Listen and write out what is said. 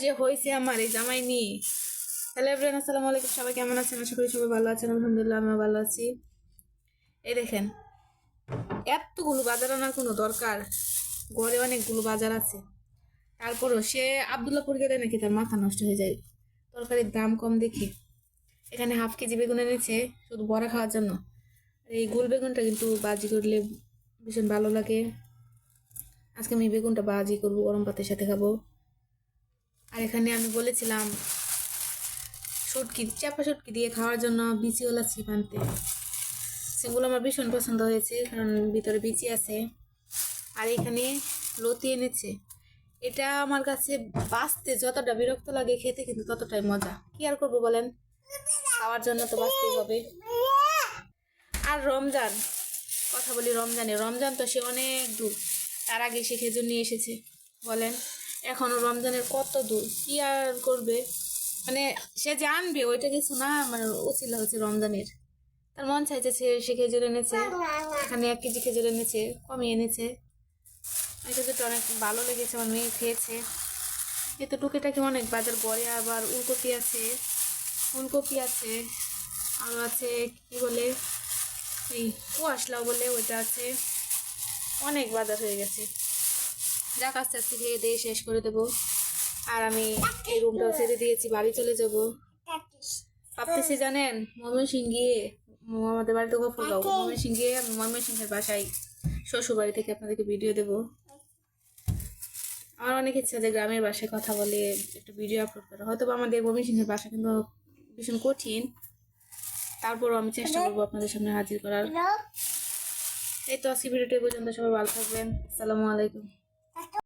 যে হয়েছে আমার এই জামাই নিয়ে। হ্যালো এভরিওয়ান, আসসালামু আলাইকুম। সবাই কেমন আছেন? আশা করি সবাই ভালো আছেন। আলহামদুলিল্লাহ আমিও ভালো আছি। এই দেখেন, এতগুলো বাজার আনার কোনো দরকার? ঘরে অনেকগুলো বাজার আছে, তারপরও সে আবদুল্লাপুর গেলে নাকি তার মাথা নষ্ট হয়ে যায় তরকারির দাম কম দেখে। এখানে হাফ কেজি বেগুন এনেছে শুধু বড়া খাওয়ার জন্য। এই গোল বেগুনটা কিন্তু বাজি করলে ভীষণ ভালো লাগে। আজকে আমি বেগুনটা বাজি করবো, গরম ভাতের সাথে খাবো। আর এখানে আমি বলেছিলাম শুটকি, চাপা শুটকি দিয়ে খাওয়ার জন্য বিচিওয়ালা ছিপ আনতে। সেগুলো আমার ভীষণ পছন্দ হয়েছে, কারণ ভিতরে বিচি আছে। আর এখানে লতি এনেছে। এটা আমার কাছে বাঁচতে যতটা বিরক্ত লাগে, খেতে কিন্তু ততটাই মজা। কি আর করবো বলেন, খাওয়ার জন্য তো বাঁচতেই হবে। আর রমজান, কথা বলি রমজান তো সে অনেক দূর। তার আগে সে খেজুর নিয়ে এসেছে বলেন, এখনো রমজানের কত দূর, কি আর করবে। মানে সে জানবে ওইটা কিছু না, মানে উচিলা হচ্ছে রমজানের। তার মন চাইছে সে খেজুর এনেছে। এখানে 1 কেজি খেজুর এনেছে, কমিয়ে এনেছে। এই খেজুরটা অনেক ভালো লেগেছে, আমার মেয়ে খেয়েছে। এতে টুকিটাকি অনেক বাজার গড়ে। আবার ফুলকপি আছে, আরও আছে কি বলে এই কুয়াশলাও বলে, ওইটা আছে। অনেক বাজার হয়ে গেছে। যাক, আস্তে আস্তে খেয়ে দিয়ে শেষ করে দেবো। আর আমি এই রুমটাও ছেড়ে দিয়েছি, বাড়ি চলে যাব। ভাবতেছি জানেন, ময়মনসিংহ গিয়ে আমাদের বাড়িতে গফর গাও, ময়মনসিংহ গিয়ে আমি ময়মনসিংহের বাসায় শ্বশুর বাড়ি থেকে আপনাদেরকে ভিডিও দেবো। আমার অনেক ইচ্ছা যে গ্রামের বাসায় কথা বলে একটা ভিডিও আপলোড করা। হয়তো আমাদের ময়মনসিংহের বাসা কিন্তু ভীষণ কঠিন, তারপরও আমি চেষ্টা করবো আপনাদের সামনে হাজির করার। এই তো আজকে ভিডিওটি পর্যন্ত, সবাই ভালো থাকবেন। আসসালামু আলাইকুম।